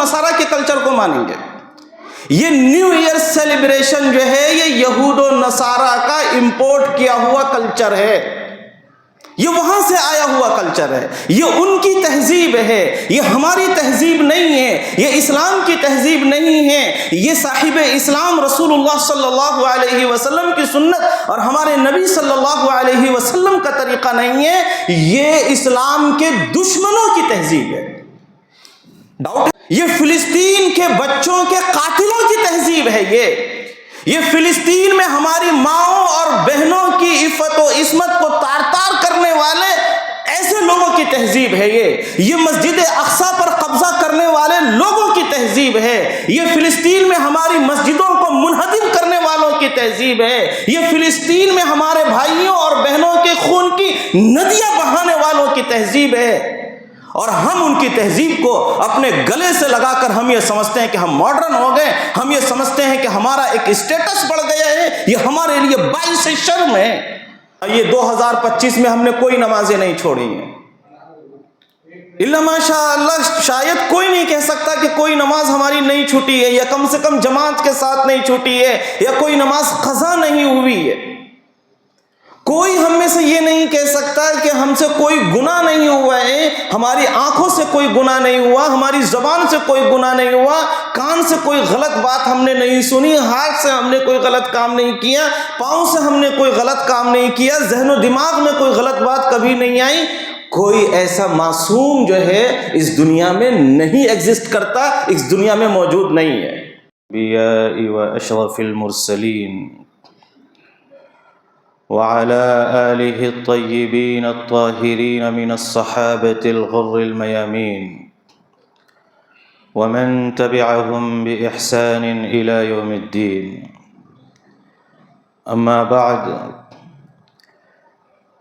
نصارہ کے کلچر کو مانیں گے. یہ نیو ایئر سیلیبریشن جو ہے یہ یہود و نصارہ کا امپورٹ کیا ہوا کلچر ہے. یہ وہاں سے آیا ہوا کلچر ہے. یہ ان کی تہذیب ہے, یہ ہماری تہذیب نہیں ہے, یہ اسلام کی تہذیب نہیں ہے. یہ صاحب اسلام رسول اللہ صلی اللہ علیہ وسلم کی سنت اور ہمارے نبی صلی اللہ علیہ وسلم کا طریقہ نہیں ہے. یہ اسلام کے دشمنوں کی تہذیب ہے. یہ فلسطین کے بچوں کے قاتلوں کی تہذیب ہے. یہ فلسطین میں ہماری ماؤں اور بہنوں کی عفت و عصمت کو تار تار کرنے والے ایسے لوگوں کی تہذیب ہے. یہ مسجد اقصی پر قبضہ کرنے والے لوگوں کی تہذیب ہے. یہ فلسطین میں ہماری مسجدوں کو منہدم کرنے والوں کی تہذیب ہے. یہ فلسطین میں ہمارے بھائیوں اور بہنوں کے خون کی ندیاں بہانے والوں کی تہذیب ہے. اور ہم ان کی تہذیب کو اپنے گلے سے لگا کر ہم یہ سمجھتے ہیں کہ ہم ماڈرن ہو گئے, ہم یہ سمجھتے ہیں کہ ہمارا ایک اسٹیٹس بڑھ گیا ہے. یہ ہمارے لیے باعث شرم ہے. یہ 2025 میں ہم نے کوئی نمازیں نہیں چھوڑی ہیں. الا ماشاء اللہ شاید کوئی نہیں کہہ سکتا کہ کوئی نماز ہماری نہیں چھوٹی ہے, یا کم سے کم جماعت کے ساتھ نہیں چھوٹی ہے, یا کوئی نماز قضا نہیں ہوئی ہے. کوئی ہم میں سے یہ نہیں کہہ سکتا کہ ہم سے کوئی گناہ نہیں ہوا ہے. ہماری آنکھوں سے کوئی گناہ نہیں ہوا, ہماری زبان سے کوئی گناہ نہیں ہوا, کان سے کوئی غلط بات ہم نے نہیں سنی, ہاتھ سے ہم نے کوئی غلط کام نہیں کیا, پاؤں سے ہم نے کوئی غلط کام نہیں کیا, ذہن و دماغ میں کوئی غلط بات کبھی نہیں آئی. کوئی ایسا معصوم جو ہے اس دنیا میں نہیں ایگزسٹ کرتا, اس دنیا میں موجود نہیں ہے. انبیاء و اشرف المرسلین وعلى آله الطيبين الطاهرين من الصحابة الغر الميامين ومن تبعهم بإحسان إلى يوم الدين. أما بعد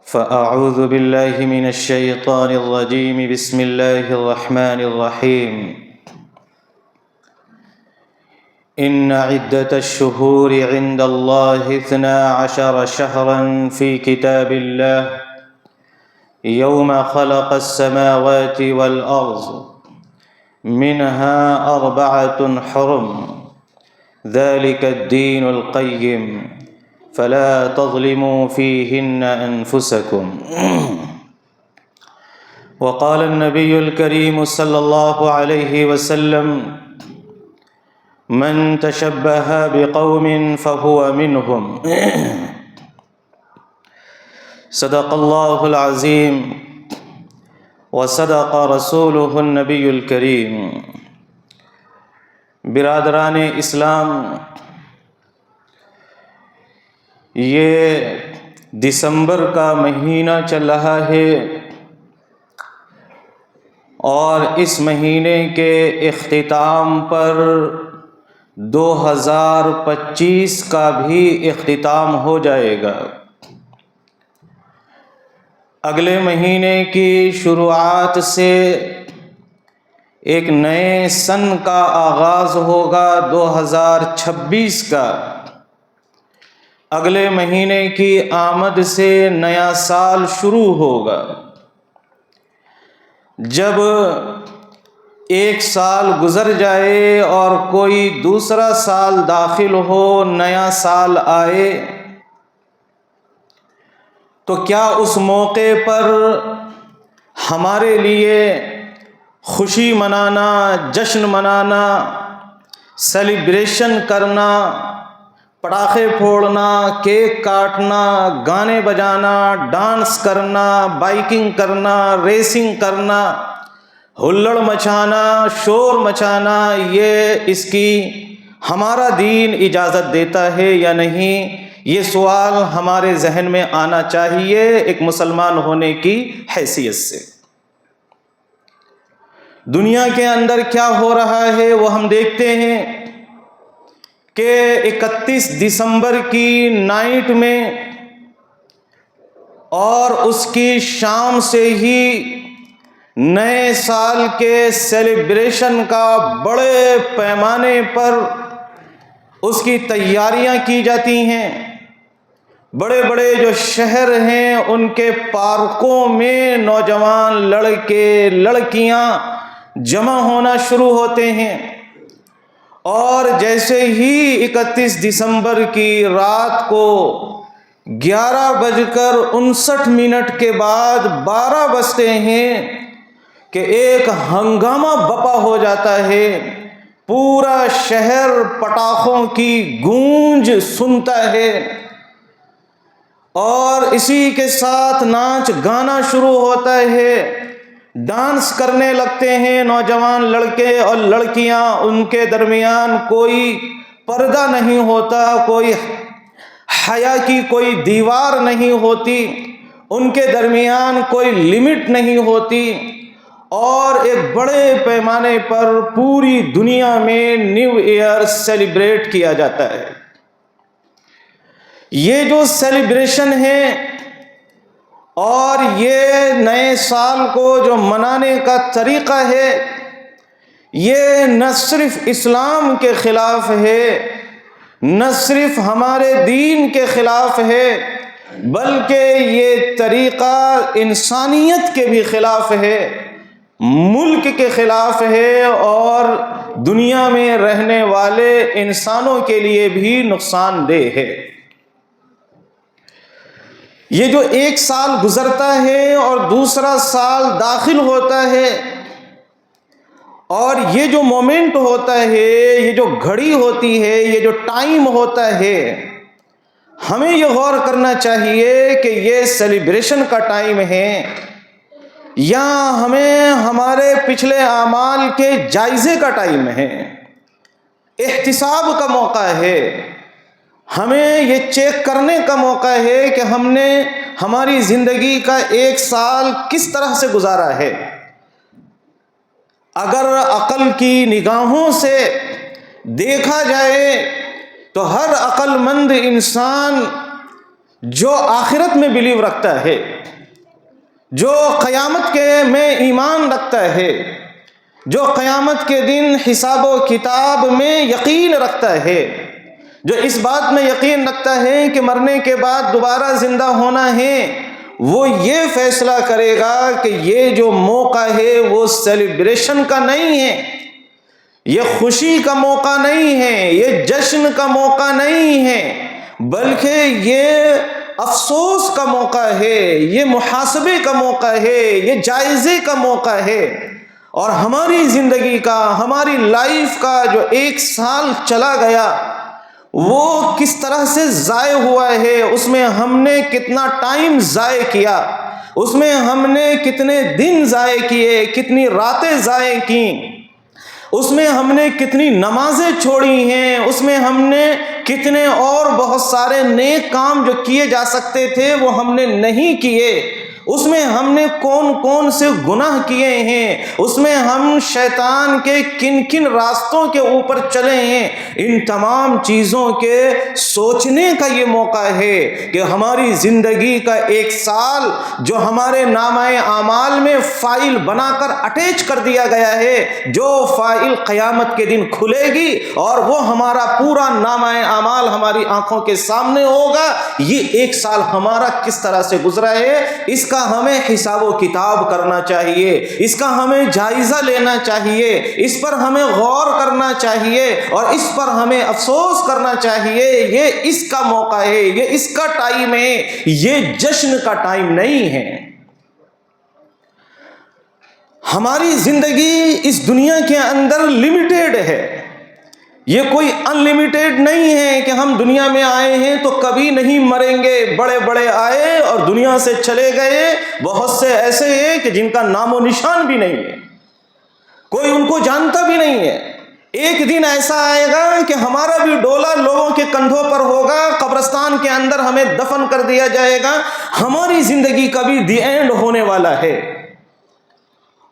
فأعوذ بالله من الشيطان الرجيم. بسم الله الرحمن الرحيم. إن عدة الشهور عند الله 12 شهرا في كتاب الله يوم خلق السماوات والأرض منها 4 حرم ذلك الدين القيم فلا تظلموا فيهن أنفسكم. وقال النبي الكريم صلى الله عليه وسلم من تشبه بقوم فهو منهم. صدق الله العظيم وصدق رسوله النبي الكريم. برادران اسلام, یہ دسمبر کا مہینہ چل رہا ہے اور اس مہینے کے اختتام پر 2025 کا بھی اختتام ہو جائے گا. اگلے مہینے کی شروعات سے ایک نئے سن کا آغاز ہوگا 2026 کا. اگلے مہینے کی آمد سے نیا سال شروع ہوگا. جب ایک سال گزر جائے اور کوئی دوسرا سال داخل ہو, نیا سال آئے, تو کیا اس موقع پر ہمارے لیے خوشی منانا, جشن منانا, سیلیبریشن کرنا, پٹاخے پھوڑنا, کیک کاٹنا, گانے بجانا, ڈانس کرنا, بائیکنگ کرنا, ریسنگ کرنا, ہلڑ مچانا, شور مچانا, یہ اس کی ہمارا دین اجازت دیتا ہے یا نہیں؟ یہ سوال ہمارے ذہن میں آنا چاہیے ایک مسلمان ہونے کی حیثیت سے. دنیا کے اندر کیا ہو رہا ہے وہ ہم دیکھتے ہیں کہ 31 دسمبر کی نائٹ میں اور اس کی شام سے ہی نئے سال کے سیلیبریشن کا بڑے پیمانے پر اس کی تیاریاں کی جاتی ہیں. بڑے بڑے جو شہر ہیں ان کے پارکوں میں نوجوان لڑکے لڑکیاں جمع ہونا شروع ہوتے ہیں، اور جیسے ہی 31 دسمبر کی رات کو 11:59 کے بعد 12 بجتے ہیں کہ ایک ہنگامہ بپا ہو جاتا ہے، پورا شہر پٹاخوں کی گونج سنتا ہے، اور اسی کے ساتھ ناچ گانا شروع ہوتا ہے، ڈانس کرنے لگتے ہیں نوجوان لڑکے اور لڑکیاں، ان کے درمیان کوئی پردہ نہیں ہوتا، کوئی حیا کی کوئی دیوار نہیں ہوتی، ان کے درمیان کوئی لمٹ نہیں ہوتی، اور ایک بڑے پیمانے پر پوری دنیا میں نیو ایئر سیلیبریٹ کیا جاتا ہے۔ یہ جو سیلیبریشن ہے اور یہ نئے سال کو جو منانے کا طریقہ ہے، یہ نہ صرف اسلام کے خلاف ہے، نہ صرف ہمارے دین کے خلاف ہے، بلکہ یہ طریقہ انسانیت کے بھی خلاف ہے، ملک کے خلاف ہے، اور دنیا میں رہنے والے انسانوں کے لیے بھی نقصان دہ ہے۔ یہ جو ایک سال گزرتا ہے اور دوسرا سال داخل ہوتا ہے، اور یہ جو مومنٹ ہوتا ہے، یہ جو گھڑی ہوتی ہے، یہ جو ٹائم ہوتا ہے، ہمیں یہ غور کرنا چاہیے کہ یہ سیلیبریشن کا ٹائم ہے یا ہمیں ہمارے پچھلے اعمال کے جائزے کا ٹائم ہے، احتساب کا موقع ہے، ہمیں یہ چیک کرنے کا موقع ہے کہ ہم نے ہماری زندگی کا ایک سال کس طرح سے گزارا ہے۔ اگر عقل کی نگاہوں سے دیکھا جائے تو ہر عقل مند انسان جو آخرت میں بلیو رکھتا ہے، جو قیامت کے میں ایمان رکھتا ہے، جو قیامت کے دن حساب و کتاب میں یقین رکھتا ہے، جو اس بات میں یقین رکھتا ہے کہ مرنے کے بعد دوبارہ زندہ ہونا ہے، وہ یہ فیصلہ کرے گا کہ یہ جو موقع ہے وہ سیلیبریشن کا نہیں ہے، یہ خوشی کا موقع نہیں ہے، یہ جشن کا موقع نہیں ہے، بلکہ یہ افسوس کا موقع ہے، یہ محاسبے کا موقع ہے، یہ جائزے کا موقع ہے، اور ہماری زندگی کا، ہماری لائف کا جو ایک سال چلا گیا وہ کس طرح سے ضائع ہوا ہے، اس میں ہم نے کتنا ٹائم ضائع کیا، اس میں ہم نے کتنے دن ضائع کیے، کتنی راتیں ضائع کیں، اس میں ہم نے کتنی نمازیں چھوڑی ہیں، اس میں ہم نے کتنے اور بہت سارے نیک کام جو کیے جا سکتے تھے وہ ہم نے نہیں کیے، اس میں ہم نے کون کون سے گناہ کیے ہیں، اس میں ہم شیطان کے کن کن راستوں کے اوپر چلے ہیں۔ ان تمام چیزوں کے سوچنے کا یہ موقع ہے کہ ہماری زندگی کا ایک سال جو ہمارے نامہ اعمال میں فائل بنا کر اٹیچ کر دیا گیا ہے، جو فائل قیامت کے دن کھلے گی اور وہ ہمارا پورا نامہ اعمال ہماری آنکھوں کے سامنے ہوگا، یہ ایک سال ہمارا کس طرح سے گزرا ہے، اس کا ہمیں حساب و کتاب کرنا چاہیے، اس کا ہمیں جائزہ لینا چاہیے، اس پر ہمیں غور کرنا چاہیے، اور اس پر ہمیں افسوس کرنا چاہیے۔ یہ اس کا موقع ہے، یہ اس کا ٹائم ہے، یہ جشن کا ٹائم نہیں ہے۔ ہماری زندگی اس دنیا کے اندر لمیٹیڈ ہے، یہ کوئی ان لمیٹیڈ نہیں ہے کہ ہم دنیا میں آئے ہیں تو کبھی نہیں مریں گے۔ بڑے بڑے آئے اور دنیا سے چلے گئے، بہت سے ایسے ہیں کہ جن کا نام و نشان بھی نہیں ہے، کوئی ان کو جانتا بھی نہیں ہے۔ ایک دن ایسا آئے گا کہ ہمارا بھی ڈولا لوگوں کے کندھوں پر ہوگا، قبرستان کے اندر ہمیں دفن کر دیا جائے گا، ہماری زندگی کا بھی دی اینڈ ہونے والا ہے۔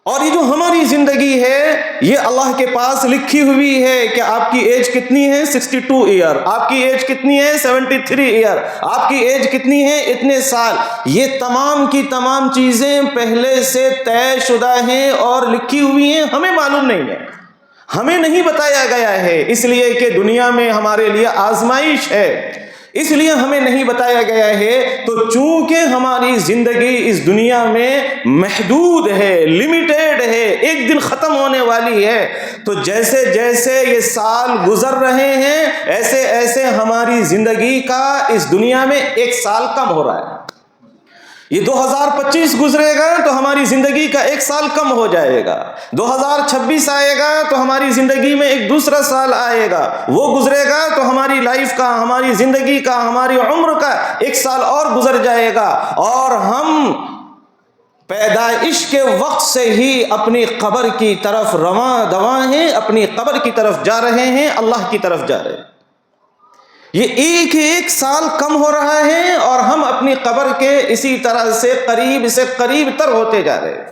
اور یہ جو ہماری زندگی ہے یہ اللہ کے پاس لکھی ہوئی ہے کہ آپ کی ایج کتنی ہے، 62 ایئر، آپ کی ایج کتنی ہے، 73 ایئر، آپ کی ایج کتنی ہے، اتنے سال۔ یہ تمام کی تمام چیزیں پہلے سے طے شدہ ہیں اور لکھی ہوئی ہیں، ہمیں معلوم نہیں ہے، ہمیں نہیں بتایا گیا ہے، اس لیے کہ دنیا میں ہمارے لیے آزمائش ہے، اس لیے ہمیں نہیں بتایا گیا ہے۔ تو چونکہ ہماری زندگی اس دنیا میں محدود ہے، لمیٹیڈ ہے، ایک دن ختم ہونے والی ہے. تو جیسے جیسے یہ سال گزر رہے ہیں ایسے ایسے ہماری زندگی کا اس دنیا میں ایک سال کم ہو رہا ہے. یہ 2025 گزرے گا تو ہماری زندگی کا ایک سال کم ہو جائے گا. 2026 آئے گا تو ہماری زندگی میں ایک دوسرا سال آئے گا. وہ گزرے گا تو ہماری لائف کا، ہماری زندگی کا، ہماری عمر کا ایک سال اور گزر جائے گا. اور ہم پیدائش کے وقت سے ہی اپنی قبر کی طرف رواں دواں ہیں، اپنی قبر کی طرف جا رہے ہیں، اللہ کی طرف جا رہے ہیں. یہ ایک سال کم ہو رہا ہے اور ہم اپنی قبر کے اسی طرح سے قریب تر ہوتے جا رہے ہیں.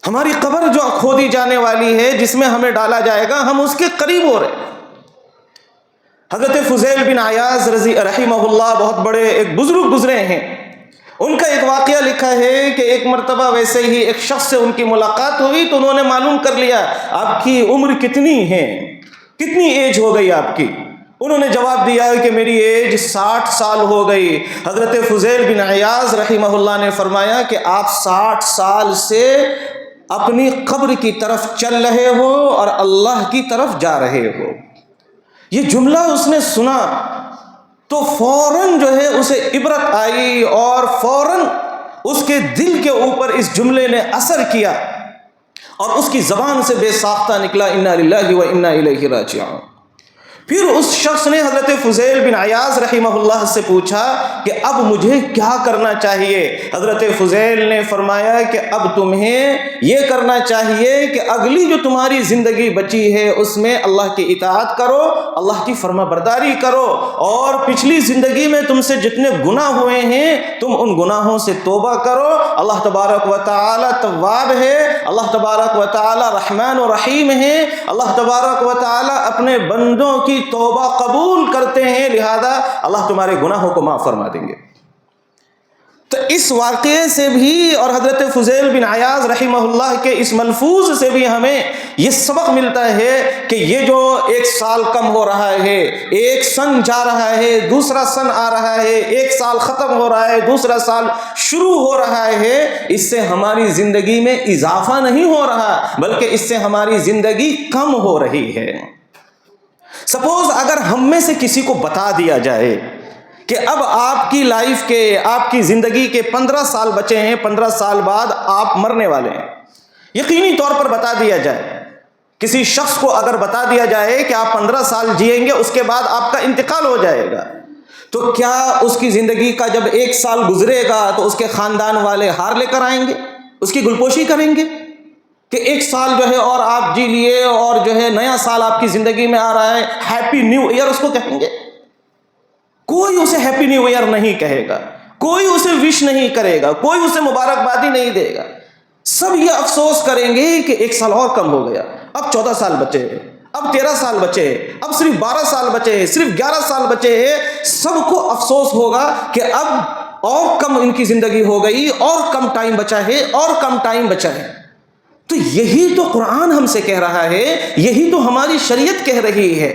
ہماری قبر جو کھودی جانے والی ہے، جس میں ہمیں ڈالا جائے گا، ہم اس کے قریب ہو رہے ہیں. حضرت فضیل بن عیاض رحمہ اللہ بہت بڑے ایک بزرگ گزرے ہیں. ان کا ایک واقعہ لکھا ہے کہ ایک مرتبہ ویسے ہی ایک شخص سے ان کی ملاقات ہوئی تو انہوں نے معلوم کر لیا آپ کی عمر کتنی ہے، کتنی ایج ہو گئی آپ کی. انہوں نے جواب دیا کہ میری ایج 60 سال ہو گئی. حضرت فضیل بن عیاض رحمہ اللہ نے فرمایا کہ آپ 60 سال سے اپنی قبر کی طرف چل رہے ہو اور اللہ کی طرف جا رہے ہو. یہ جملہ اس نے سنا تو فوراً جو ہے اسے عبرت آئی اور فوراً اس کے دل کے اوپر اس جملے نے اثر کیا اور اس کی زبان سے بے ساختہ نکلا انا للہ و انا الیہ راجعون. پھر اس شخص نے حضرت فضیل بن عیاض رحمہ اللہ سے پوچھا کہ اب مجھے کیا کرنا چاہیے. حضرت فضیل نے فرمایا کہ اب تمہیں یہ کرنا چاہیے کہ اگلی جو تمہاری زندگی بچی ہے اس میں اللہ کی اطاعت کرو، اللہ کی فرما برداری کرو، اور پچھلی زندگی میں تم سے جتنے گناہ ہوئے ہیں تم ان گناہوں سے توبہ کرو. اللہ تبارک و تعالی تواب ہے، اللہ تبارک و تعالی رحمان و رحیم ہے. اللہ تبارک و تعالی اپنے بندوں کی توبہ قبول کرتے ہیں، لہذا اللہ تمہارے گناہوں کو معاف فرما دیں گے. تو اس واقعے سے بھی اور حضرت فضیل بن عیاض رحمہ اللہ کے اس ملفوظ سے بھی ہمیں یہ سبق ملتا ہے کہ یہ جو ایک سال کم ہو رہا ہے، ایک سن جا رہا ہے، دوسرا سن آ رہا ہے، ایک سال ختم ہو رہا ہے، دوسرا سال شروع ہو رہا ہے، اس سے ہماری زندگی میں اضافہ نہیں ہو رہا بلکہ اس سے ہماری زندگی کم ہو رہی ہے. سپوز اگر ہم میں سے کسی کو بتا دیا جائے کہ اب آپ کی لائف کے، آپ کی زندگی کے 15 سال بچے ہیں، 15 سال بعد آپ مرنے والے ہیں، یقینی طور پر بتا دیا جائے، کسی شخص کو اگر بتا دیا جائے کہ آپ 15 سال جئیں گے اس کے بعد آپ کا انتقال ہو جائے گا، تو کیا اس کی زندگی کا جب ایک سال گزرے گا تو اس کے خاندان والے ہار لے کر آئیں گے، اس کی گلپوشی کریں گے کہ ایک سال جو ہے اور آپ جی لیے اور جو ہے نیا سال آپ کی زندگی میں آ رہا ہے، ہیپی نیو ایئر اس کو کہیں گے؟ کوئی اسے ہیپی نیو ایئر نہیں کہے گا، کوئی اسے وش نہیں کرے گا، کوئی اسے مبارکبادی نہیں دے گا. سب یہ افسوس کریں گے کہ ایک سال اور کم ہو گیا، اب 14 سال بچے ہیں، اب 13 سال بچے ہیں، اب صرف 12 سال بچے ہیں، صرف 11 سال بچے ہیں. سب کو افسوس ہوگا کہ اب اور کم ان کی زندگی ہو گئی، اور کم ٹائم بچا ہے، اور کم ٹائم بچا ہے. تو یہی تو قرآن ہم سے کہہ رہا ہے، یہی تو ہماری شریعت کہہ رہی ہے.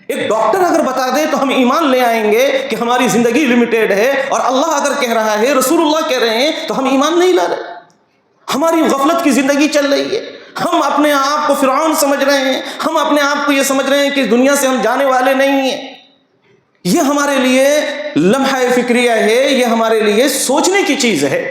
ایک ڈاکٹر اگر بتا دے تو ہم ایمان لے آئیں گے کہ ہماری زندگی لمیٹیڈ ہے، اور اللہ اگر کہہ رہا ہے، رسول اللہ کہہ رہے ہیں تو ہم ایمان نہیں لا رہے. ہماری غفلت کی زندگی چل رہی ہے، ہم اپنے آپ کو فرعون سمجھ رہے ہیں، ہم اپنے آپ کو یہ سمجھ رہے ہیں کہ دنیا سے ہم جانے والے نہیں ہیں. یہ ہمارے لیے لمحہ فکریہ ہے، یہ ہمارے لیے سوچنے کی چیز ہے.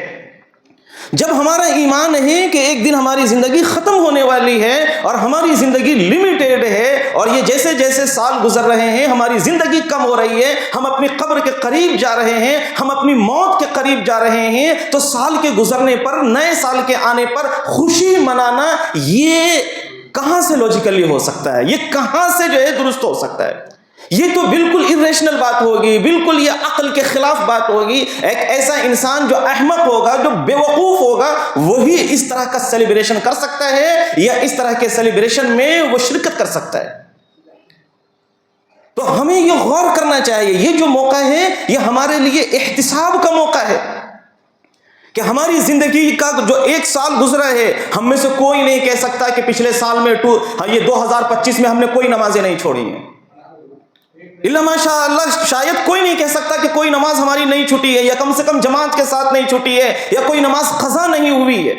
جب ہمارا ایمان ہے کہ ایک دن ہماری زندگی ختم ہونے والی ہے اور ہماری زندگی لمیٹیڈ ہے، اور یہ جیسے جیسے سال گزر رہے ہیں ہماری زندگی کم ہو رہی ہے، ہم اپنی قبر کے قریب جا رہے ہیں، ہم اپنی موت کے قریب جا رہے ہیں، تو سال کے گزرنے پر، نئے سال کے آنے پر خوشی منانا یہ کہاں سے لاجیکلی ہو سکتا ہے؟ یہ کہاں سے جو ہے درست ہو سکتا ہے؟ یہ تو بالکل irrational بات ہوگی، بالکل یہ عقل کے خلاف بات ہوگی. ایک ایسا انسان جو احمق ہوگا، جو بے وقوف ہوگا، وہی اس طرح کا سیلیبریشن کر سکتا ہے یا اس طرح کے سیلیبریشن میں وہ شرکت کر سکتا ہے. تو ہمیں یہ غور کرنا چاہیے، یہ جو موقع ہے یہ ہمارے لیے احتساب کا موقع ہے کہ ہماری زندگی کا جو ایک سال گزرا ہے، ہم میں سے کوئی نہیں کہہ سکتا کہ پچھلے سال میں یہ 2025 میں ہم نے کوئی نمازیں نہیں چھوڑی ہیں. اللہ ماشاء اللہ، شاید کوئی نہیں کہہ سکتا کہ کوئی نماز ہماری نہیں چھوٹی ہے، یا کم سے کم جماعت کے ساتھ نہیں چھوٹی ہے، یا کوئی نماز قضا نہیں ہوئی ہے.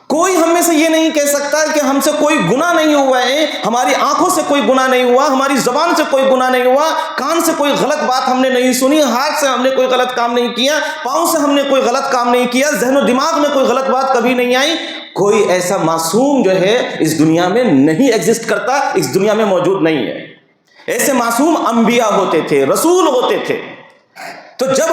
کوئی ہم میں کہہ سکتا کہ ہم سے کوئی گناہ نہیں ہوا ہے، ہماری آنکھوں سے کوئی گناہ نہیں ہوا، ہماری زبان سے کوئی گناہ نہیں ہوا، کان سے کوئی غلط بات ہم نے نہیں سنی، ہاتھ سے ہم نے کوئی غلط کام نہیں کیا، پاؤں سے ہم نے کوئی غلط کام نہیں کیا، ذہن و دماغ میں کوئی غلط بات کبھی نہیں آئی. کوئی ایسا معصوم جو ہے اس دنیا میں نہیں ایگزسٹ کرتا، اس دنیا میں موجود نہیں ہے. ایسے معصوم انبیاء ہوتے تھے، رسول ہوتے تھے. تو جب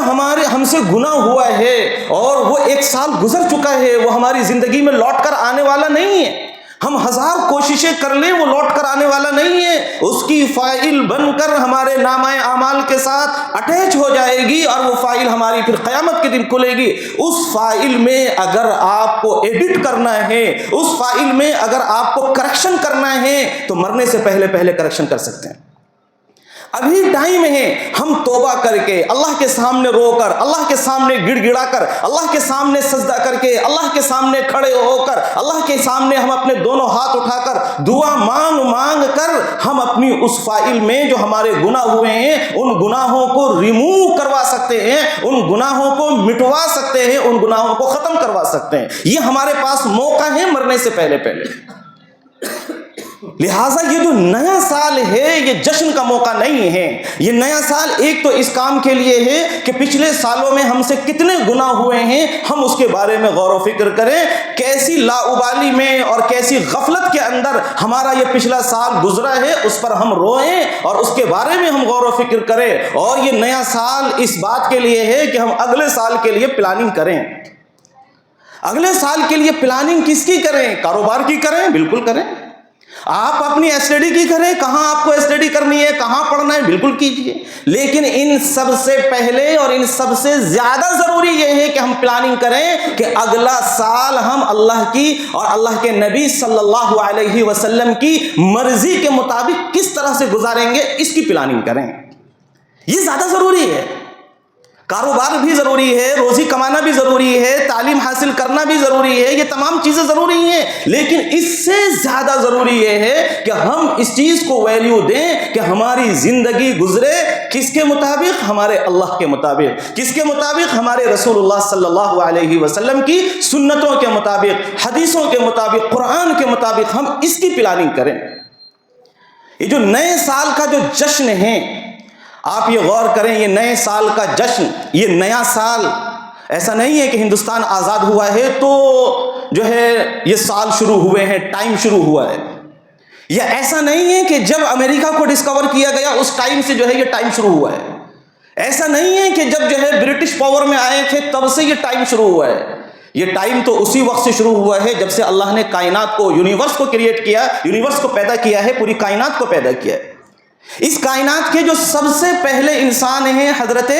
ہم سے گناہ ہوا ہے اور وہ 1 سال گزر چکا ہے، وہ ہماری زندگی میں لوٹ کر آنے والا نہیں ہے. ہم 1000 کوششیں کر لیں وہ لوٹ کر آنے والا نہیں ہے. اس کی فائل بن کر ہمارے نامہ اعمال کے ساتھ اٹیچ ہو جائے گی اور وہ فائل ہماری پھر قیامت کے دن کھلے گی. اس فائل میں اگر آپ کو ایڈٹ کرنا ہے، اس فائل میں اگر آپ کو کریکشن کرنا ہے تو مرنے سے پہلے کریکشن کر سکتے ہیں. ابھی ٹائم ہے، ہم توبہ کر کے اللہ کے سامنے رو کر، اللہ کے سامنے گڑ گڑا کر، اللہ کے سامنے سجدہ کر کے، اللہ کے سامنے کھڑے ہو کر، اللہ کے سامنے ہم اپنے دونوں ہاتھ اٹھا کر دعا مانگ کر ہم اپنی اس فائل میں جو ہمارے گناہ ہوئے ہیں ان گناہوں کو ریموو کروا سکتے ہیں، ان گناہوں کو مٹوا سکتے ہیں، ان گناہوں کو ختم کروا سکتے ہیں. یہ ہمارے پاس موقع ہے مرنے سے پہلے. لہٰذا یہ جو نیا سال ہے یہ جشن کا موقع نہیں ہے. یہ نیا سال ایک تو اس کام کے لیے ہے کہ پچھلے سالوں میں ہم سے کتنے گناہ ہوئے ہیں ہم اس کے بارے میں غور و فکر کریں، کیسی لاابالی میں اور کیسی غفلت کے اندر ہمارا یہ پچھلا سال گزرا ہے اس پر ہم روئیں اور اس کے بارے میں ہم غور و فکر کریں. اور یہ نیا سال اس بات کے لیے ہے کہ ہم اگلے سال کے لیے پلاننگ کریں. اگلے سال کے لیے پلاننگ کس کی کریں؟ کاروبار کی کریں، بالکل کریں. آپ اپنی اسٹڈی کی کریں، کہاں آپ کو اسٹڈی کرنی ہے، کہاں پڑھنا ہے، بالکل کیجئے. لیکن ان سب سے پہلے اور ان سب سے زیادہ ضروری یہ ہے کہ ہم پلاننگ کریں کہ اگلا سال ہم اللہ کی اور اللہ کے نبی صلی اللہ علیہ وسلم کی مرضی کے مطابق کس طرح سے گزاریں گے، اس کی پلاننگ کریں. یہ زیادہ ضروری ہے. کاروبار بھی ضروری ہے، روزی کمانا بھی ضروری ہے، تعلیم حاصل کرنا بھی ضروری ہے، یہ تمام چیزیں ضروری ہیں. لیکن اس سے زیادہ ضروری یہ ہے کہ ہم اس چیز کو ویلیو دیں کہ ہماری زندگی گزرے کس کے مطابق؟ ہمارے اللہ کے مطابق. کس کے مطابق؟ ہمارے رسول اللہ صلی اللہ علیہ وسلم کی سنتوں کے مطابق، حدیثوں کے مطابق، قرآن کے مطابق. ہم اس کی پلاننگ کریں. یہ جو نئے سال کا جو جشن ہے، آپ یہ غور کریں، یہ نئے سال کا جشن، یہ نیا سال ایسا نہیں ہے کہ ہندوستان آزاد ہوا ہے تو جو ہے یہ سال شروع ہوئے ہیں، ٹائم شروع ہوا ہے. یہ ایسا نہیں ہے کہ جب امریکہ کو ڈسکور کیا گیا اس ٹائم سے جو ہے یہ ٹائم شروع ہوا ہے. ایسا نہیں ہے کہ جب جو ہے برٹش پاور میں آئے تھے تب سے یہ ٹائم شروع ہوا ہے. یہ ٹائم تو اسی وقت سے شروع ہوا ہے جب سے اللہ نے کائنات کو، یونیورس کو کریٹ کیا، یونیورس کو پیدا کیا ہے، پوری کائنات کو پیدا کیا ہے. اس کائنات کے جو سب سے پہلے انسان ہیں حضرت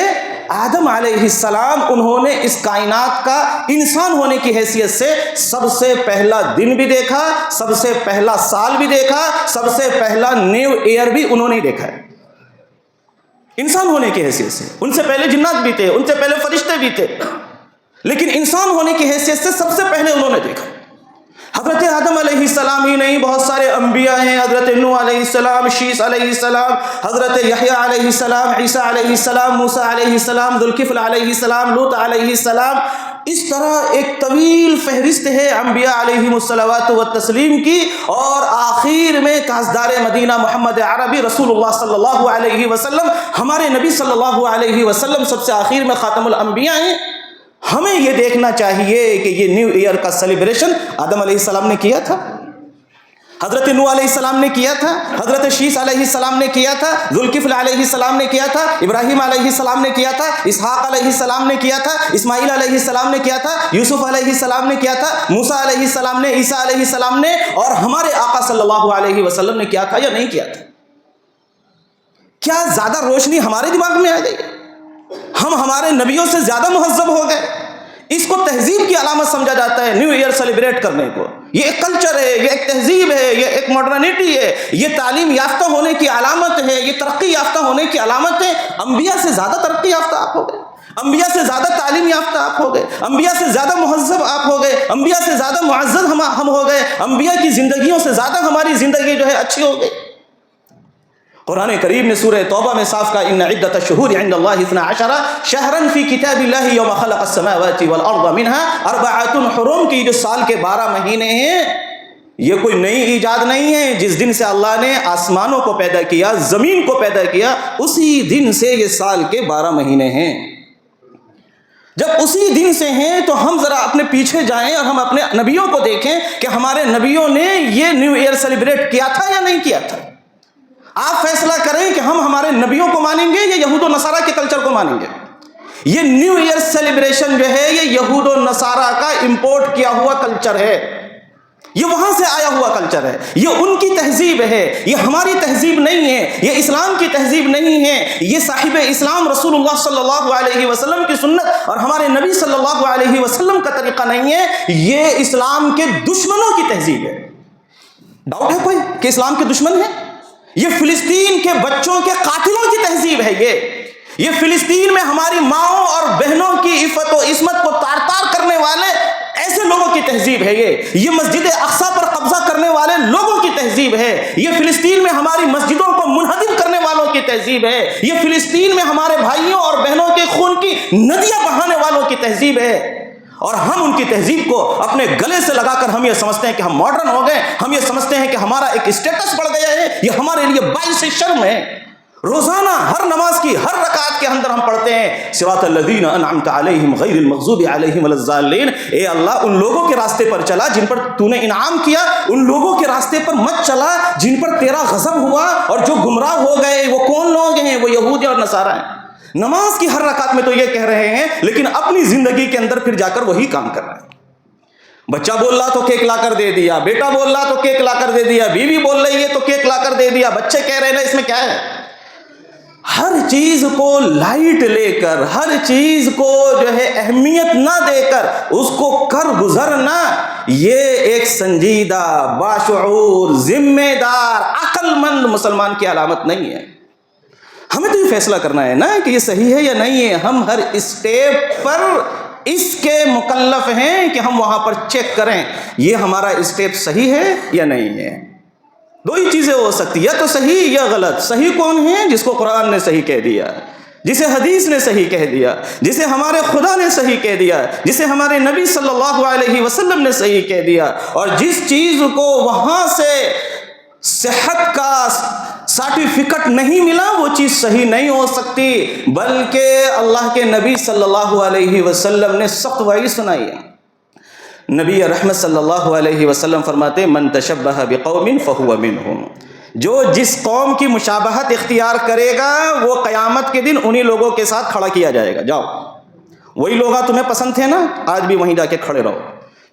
آدم علیہ السلام، انہوں نے اس کائنات کا انسان ہونے کی حیثیت سے سب سے پہلا دن بھی دیکھا، سب سے پہلا سال بھی دیکھا، سب سے پہلا نیو ایئر بھی انہوں نے دیکھا ہے انسان ہونے کی حیثیت سے. ان سے پہلے جنات بھی تھے، ان سے پہلے فرشتے بھی تھے، لیکن انسان ہونے کی حیثیت سے سب سے پہلے انہوں نے دیکھا. حضرت آدم علیہ السلام ہی نہیں، بہت سارے انبیاء ہیں، حضرت نوح علیہ السلام، شیس علیہ السلام، حضرت یحییٰ علیہ السلام، عیسیٰ علیہ السلام، موسیٰ علیہ السلام، ذوالکفل علیہ السلام، لوط علیہ السلام. اس طرح ایک طویل فہرست ہے انبیاء علیہم الصلوات والتسلیم کی. اور آخر میں تاجدار مدینہ محمد عربی رسول اللہ صلی اللہ علیہ وسلم، ہمارے نبی صلی اللہ علیہ وسلم سب سے آخر میں خاتم الانبیاء ہیں. ہمیں یہ دیکھنا چاہیے کہ یہ نیو ایئر کا سیلیبریشن آدم علیہ السلام نے کیا تھا، حضرت نوح علیہ السلام نے کیا تھا، حضرت شیس علیہ السلام نے کیا تھا، ذوالکفل علیہ السلام نے کیا تھا، ابراہیم علیہ السلام نے کیا تھا، اسحاق علیہ السلام نے کیا تھا، اسماعیل علیہ السلام نے کیا تھا، یوسف علیہ السلام نے کیا تھا، موسیٰ علیہ السلام نے، عیسیٰ علیہ السلام نے، اور ہمارے آقا صلی اللہ علیہ وسلم نے کیا تھا یا نہیں کیا تھا؟ کیا زیادہ روشنی ہمارے دماغ میں آ گئی؟ ہم ہمارے نبیوں سے زیادہ مہذب ہو گئے. اس کو تہذیب کی علامت سمجھا جاتا ہے نیو ایئر سیلیبریٹ کرنے کو. یہ ایک کلچر ہے، یہ ایک تہذیب ہے، یہ ایک ماڈرنٹی ہے، یہ تعلیم یافتہ ہونے کی علامت ہے، یہ ترقی یافتہ ہونے کی علامت ہے. انبیاء سے زیادہ ترقی یافتہ آپ ہو گئے، انبیاء سے زیادہ تعلیم یافتہ آپ ہو گئے، انبیاء سے زیادہ مہذب آپ ہو گئے، انبیاء سے زیادہ معزز ہم ہو گئے، انبیاء کی زندگیوں سے زیادہ ہماری زندگی جو ہے اچھی ہو گئی. قرآن کریم نے سورہ توبہ میں صاف کہا ان عدۃ الشہور عند اللہ 12 شہرا فی کتاب اللہ یوم خلق السماوات والارض منها 4 حرم کی جو سال کے 12 مہینے ہیں یہ کوئی نئی ایجاد نہیں ہے. جس دن سے اللہ نے آسمانوں کو پیدا کیا، زمین کو پیدا کیا، اسی دن سے یہ سال کے 12 مہینے ہیں. جب اسی دن سے ہیں تو ہم ذرا اپنے پیچھے جائیں اور ہم اپنے نبیوں کو دیکھیں کہ ہمارے نبیوں نے یہ نیو ایئر سیلیبریٹ کیا تھا یا نہیں کیا تھا. آپ فیصلہ کریں کہ ہم ہمارے نبیوں کو مانیں گے یا یہود و نصارہ کے کلچر کو مانیں گے. یہ نیو ایئر سیلیبریشن جو ہے یہ یہود و نصارہ کا امپورٹ کیا ہوا کلچر ہے. یہ وہاں سے آیا ہوا کلچر ہے. یہ ان کی تہذیب ہے، یہ ہماری تہذیب نہیں ہے، یہ اسلام کی تہذیب نہیں ہے. یہ صاحب اسلام رسول اللہ صلی اللہ علیہ وسلم کی سنت اور ہمارے نبی صلی اللہ علیہ وسلم کا طریقہ نہیں ہے. یہ اسلام کے دشمنوں کی تہذیب ہے. ڈاؤٹ ہے کوئی کہ اسلام کے دشمن ہیں؟ یہ فلسطین کے بچوں کے قاتلوں کی تہذیب ہے. یہ فلسطین میں ہماری ماؤں اور بہنوں کی عفت و عصمت کو تار تار کرنے والے ایسے لوگوں کی تہذیب ہے. یہ مسجد اقصی پر قبضہ کرنے والے لوگوں کی تہذیب ہے. یہ فلسطین میں ہماری مسجدوں کو منہدم کرنے والوں کی تہذیب ہے. یہ فلسطین میں ہمارے بھائیوں اور بہنوں کے خون کی ندیاں بہانے والوں کی تہذیب ہے. اور ہم ان کی تہذیب کو اپنے گلے سے لگا کر ہم یہ سمجھتے ہیں کہ ہم ماڈرن ہو گئے، ہم یہ سمجھتے ہیں کہ ہمارا ایک اسٹیٹس بڑھ گیا ہے. یہ ہمارے لیے باعث شرم ہے. روزانہ ہر نماز کی ہر رکعت کے اندر ہم پڑھتے ہیں صراط الذین انعمت علیہم غیر المغضوب علیہم ولا الضالین. اے اللہ ان لوگوں کے راستے پر چلا جن پر تو نے انعام کیا، ان لوگوں کے راستے پر مت چلا جن پر تیرا غضب ہوا. اور جو گمراہ ہو گئے وہ کون لوگ ہیں؟ وہ یہود اور نصارہ ہیں. نماز کی ہر رکعت میں تو یہ کہہ رہے ہیں، لیکن اپنی زندگی کے اندر پھر جا کر وہی کام کر رہے ہیں. بچہ بول رہا تو کیک لا کر دے دیا، بیٹا بول رہا تو کیک لا کر دے دیا، بیوی بول رہی ہے تو کیک لا کر دے دیا. بچے کہہ رہے ہیں اس میں کیا ہے؟ ہر چیز کو لائٹ لے کر، ہر چیز کو جو ہے اہمیت نہ دے کر اس کو کر گزرنا، یہ ایک سنجیدہ، باشعور، ذمہ دار، عقل مند مسلمان کی علامت نہیں ہے. ہمیں تو یہ فیصلہ کرنا ہے نا کہ یہ صحیح ہے یا نہیں ہے. ہم ہر اسٹیپ پر اس کے مکلف ہیں کہ ہم وہاں پر چیک کریں یہ ہمارا اسٹیپ صحیح ہے یا نہیں ہے. دو ہی چیزیں ہو سکتی، یا تو صحیح یا غلط. صحیح کون ہے؟ جس کو قرآن نے صحیح کہہ دیا، جسے حدیث نے صحیح کہہ دیا، جسے ہمارے خدا نے صحیح کہہ دیا، جسے ہمارے نبی صلی اللہ علیہ وسلم نے صحیح کہہ دیا. اور جس چیز کو وہاں سے صحت کا سرٹیفکیٹ نہیں ملا وہ چیز صحیح نہیں ہو سکتی. بلکہ اللہ کے نبی صلی اللہ علیہ وسلم نے سخت وعید سنائی ہے. نبی رحمت صلی اللہ علیہ وسلم فرماتے من تشبہ بقوم فہو منہم. جو جس قوم کی مشابہت اختیار کرے گا وہ قیامت کے دن انہی لوگوں کے ساتھ کھڑا کیا جائے گا. جاؤ وہی لوگ تمہیں پسند تھے نا، آج بھی وہیں جا کے کھڑے رہو.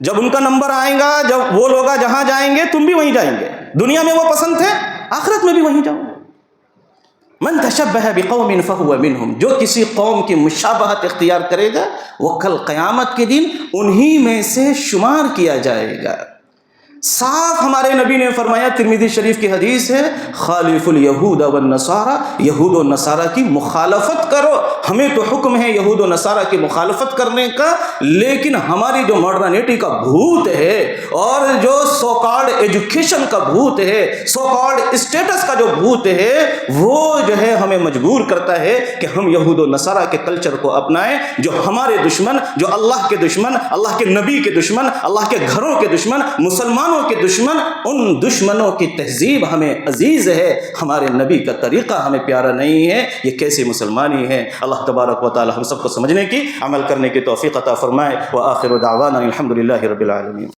جب ان کا نمبر آئے گا، جب وہ لوگ جہاں جائیں گے تم بھی وہیں جائیں گے. دنیا میں وہ پسند تھے، آخرت میں بھی وہیں جاؤ. من تشبہ بقوم فہو منہم. جو کسی قوم کی مشابہت اختیار کرے گا وہ کل قیامت کے دن انہی میں سے شمار کیا جائے گا. صاف ہمارے نبی نے فرمایا، ترمذی شریف کی حدیث ہے، خالف الیہود والنصارى، یہود و نصارہ کی مخالفت کرو. ہمیں تو حکم ہے یہود و نصارہ کی مخالفت کرنے کا، لیکن ہماری جو ماڈرنٹی کا بھوت ہے اور جو سو کالڈ ایجوکیشن کا بھوت ہے، سو کالڈ اسٹیٹس کا جو بھوت ہے، وہ جو ہے ہمیں مجبور کرتا ہے کہ ہم یہود و نصارہ کے کلچر کو اپنائیں، جو ہمارے دشمن، جو اللہ کے دشمن، اللہ کے نبی کے دشمن، اللہ کے گھروں کے دشمن، مسلمانوں کے دشمن، ان دشمنوں کی تہذیب ہمیں عزیز ہے، ہمارے نبی کا طریقہ ہمیں پیارا نہیں ہے. یہ کیسی مسلمانی ہے؟ اللہ تبارک و تعالی ہم سب کو سمجھنے کی، عمل کرنے کی توفیق عطا فرمائے. وآخر دعوانا الحمدللہ رب العالمین.